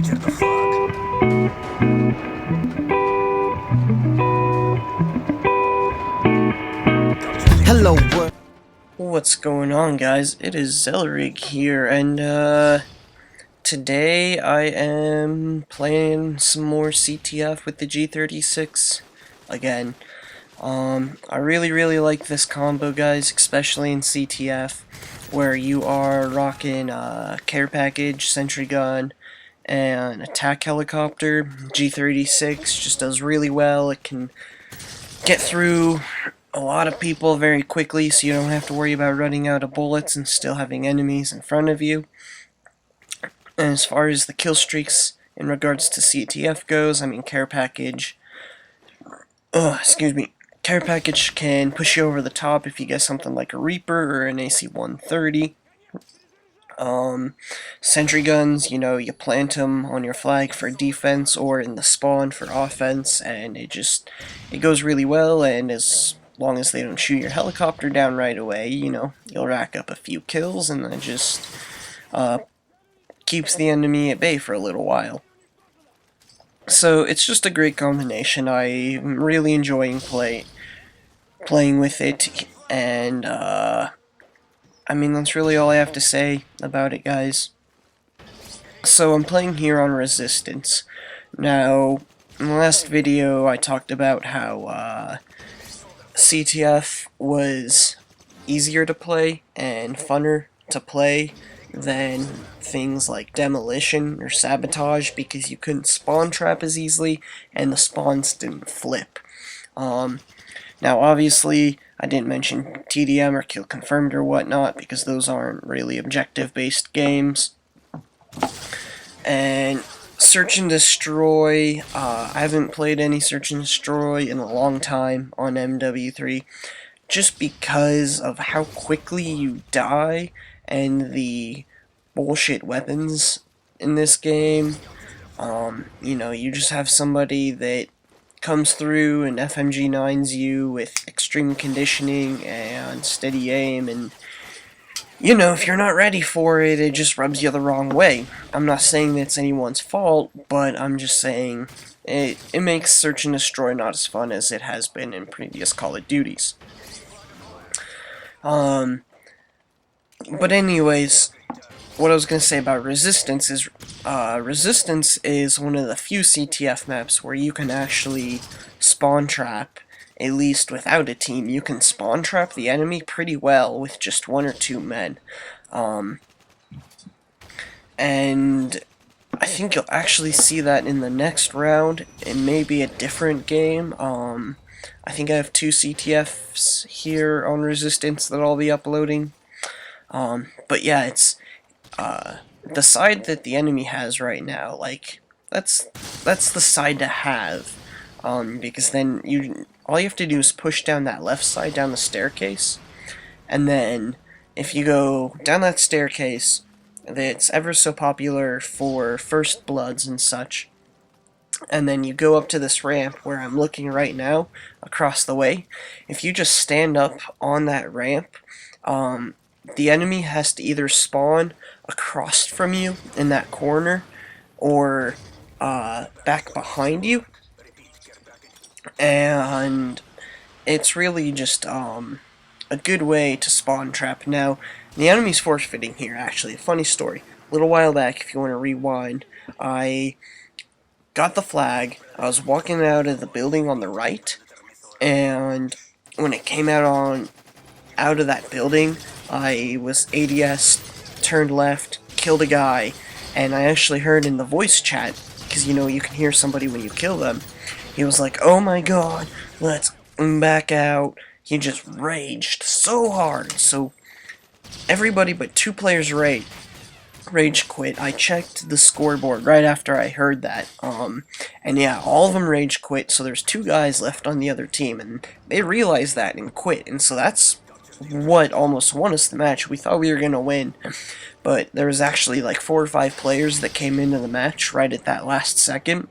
give a fuck. Hello world. What's going on, guys? It is Zelrig here, and today I am playing some more CTF with the G36 again. I really like this combo, guys, especially in CTF, where you are rocking care package, sentry gun, and attack helicopter. G36 just does really well. It can get through a lot of people very quickly, so you don't have to worry about running out of bullets and still having enemies in front of you. And as far as the kill streaks in regards to CTF goes, I mean, care package, care package can push you over the top if you get something like a Reaper or an AC-130. Sentry guns, you plant them on your flag for defense or in the spawn for offense, and it goes really well, and as long as they don't shoot your helicopter down right away, you'll rack up a few kills, and that just keeps the enemy at bay for a little while. So it's just a great combination. I'm really enjoying playing with it, and I mean, that's really all I have to say about it, guys. So I'm playing here on Resistance. Now, in the last video I talked about how CTF was easier to play and funner to play than things like Demolition or Sabotage, because you couldn't spawn trap as easily and the spawns didn't flip. Now obviously I didn't mention TDM or Kill Confirmed or whatnot, because those aren't really objective-based games. And Search and Destroy, I haven't played any Search and Destroy in a long time on MW3, just because of how quickly you die and the bullshit weapons in this game. You just have somebody that comes through and FMG9s you with extreme conditioning and steady aim, and if you're not ready for it, it just rubs you the wrong way. I'm not saying that's anyone's fault, but I'm just saying it makes Search and Destroy not as fun as it has been in previous Call of Duties. But anyways, what I was going to say about Resistance is, Resistance is one of the few CTF maps where you can actually spawn trap, at least without a team. You can spawn trap the enemy pretty well with just one or two men. And I think you'll actually see that in the next round. It may be a different game. I think I have two CTFs here on Resistance that I'll be uploading. But yeah, it's the side that the enemy has right now. Like, that's the side to have, because then all you have to do is push down that left side down the staircase, and then if you go down that staircase, that's ever so popular for First Bloods and such, and then you go up to this ramp where I'm looking right now across the way. If you just stand up on that ramp, the enemy has to either spawn across from you in that corner or back behind you, and it's really just a good way to spawn trap. Now, the enemy's force-fitting here, actually. A funny story. A little while back, if you want to rewind, I got the flag, I was walking out of the building on the right, and when it came out of that building, I was ADS, turned left, killed a guy, and I actually heard in the voice chat, because you can hear somebody when you kill them, he was like, "Oh my god, let's back out." He just raged so hard. So everybody but two players rage quit. I checked the scoreboard right after I heard that, and yeah, all of them rage quit, so there's two guys left on the other team, and they realized that and quit, and so that's what almost won us the match. We thought we were going to win, but there was actually like 4 or 5 players that came into the match right at that last second,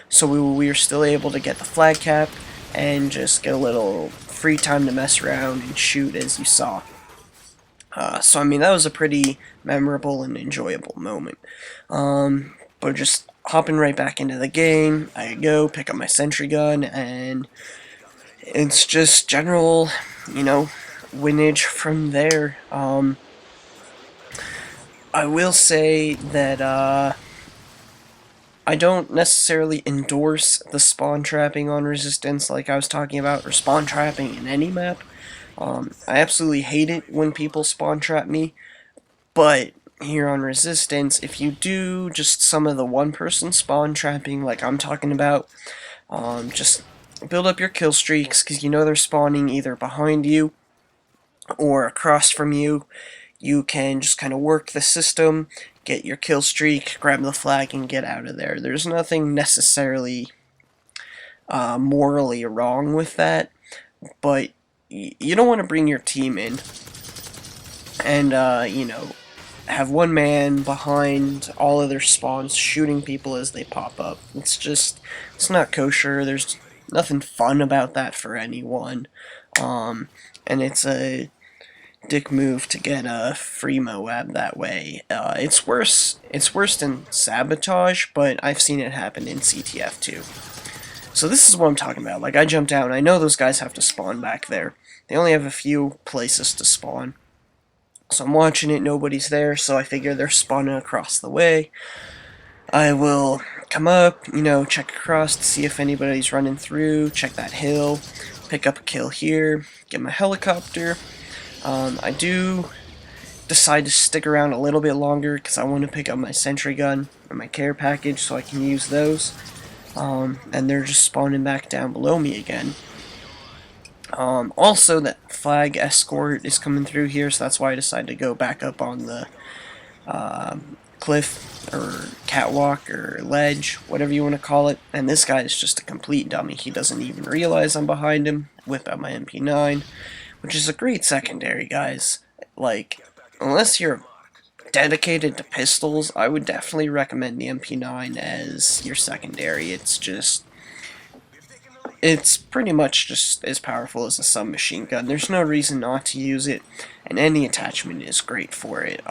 so we were still able to get the flag cap and just get a little free time to mess around and shoot, as you saw. So I mean, that was a pretty memorable and enjoyable moment. But just hopping right back into the game, I go pick up my sentry gun, and it's just general, winnage from there. I will say that I don't necessarily endorse the spawn trapping on Resistance like I was talking about, or spawn trapping in any map. I absolutely hate it when people spawn trap me, but here on Resistance, if you do just some of the one-person spawn trapping like I'm talking about, just build up your kill streaks, because you know they're spawning either behind you or across from you. You can just kind of work the system, get your kill streak, grab the flag, and get out of there. There's nothing necessarily morally wrong with that, but you don't want to bring your team in and, have one man behind all of their spawns shooting people as they pop up. It's not kosher. There's nothing fun about that for anyone. And it's a dick move to get a free Moab that way. It's worse than sabotage, but I've seen it happen in CTF too. So this is what I'm talking about. Like, I jumped out, and I know those guys have to spawn back there. They only have a few places to spawn. So I'm watching it, nobody's there, so I figure they're spawning across the way. I will come up, check across to see if anybody's running through, check that hill, pick up a kill here, get my helicopter. I do decide to stick around a little bit longer because I want to pick up my sentry gun and my care package so I can use those. And they're just spawning back down below me again. Also, that flag escort is coming through here, so that's why I decided to go back up on the cliff, or catwalk, or ledge, whatever you want to call it. And this guy is just a complete dummy. He doesn't even realize I'm behind him. Whip out my MP9, which is a great secondary, guys. Like, unless you're dedicated to pistols, I would definitely recommend the MP9 as your secondary. It's pretty much just as powerful as a submachine gun. There's no reason not to use it, and any attachment is great for it.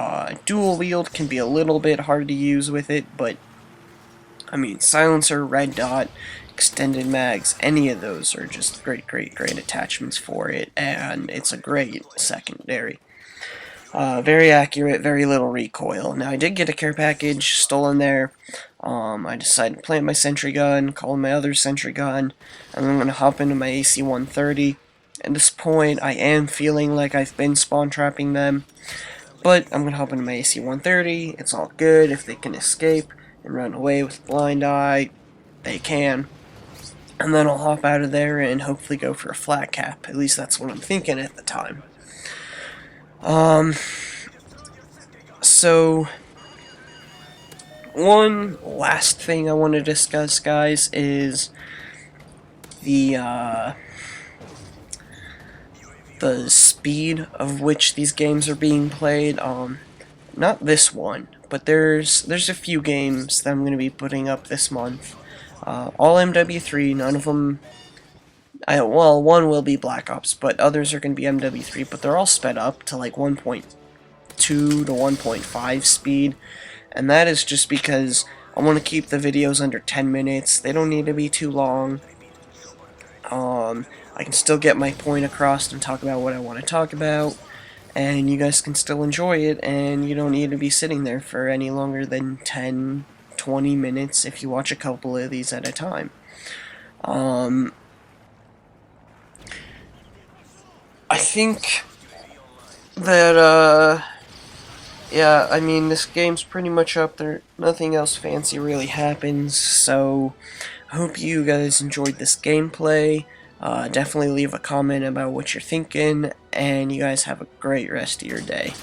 Dual wield can be a little bit hard to use with it, but I mean, silencer, red dot, extended mags, any of those are just great attachments for it, and it's a great secondary. Very accurate, very little recoil. Now, I did get a care package stolen there. I decided to plant my sentry gun, call my other sentry gun, and then I'm going to hop into my AC-130. At this point, I am feeling like I've been spawn trapping them, but I'm going to hop into my AC-130. It's all good. If they can escape and run away with a blind eye, they can. And then I'll hop out of there and hopefully go for a flat cap. At least that's what I'm thinking at the time. So, one last thing I want to discuss, guys, is the speed of which these games are being played. Not this one, but there's a few games that I'm going to be putting up this month. All MW3, none of them... well, one will be Black Ops, but others are going to be MW3, but they're all sped up to like 1.2 to 1.5 speed, and that is just because I want to keep the videos under 10 minutes. They don't need to be too long. I can still get my point across and talk about what I want to talk about, and you guys can still enjoy it, and you don't need to be sitting there for any longer than 10-20 minutes if you watch a couple of these at a time. I think that, yeah, I mean, this game's pretty much up there. Nothing else fancy really happens, so I hope you guys enjoyed this gameplay. Definitely leave a comment about what you're thinking, and you guys have a great rest of your day.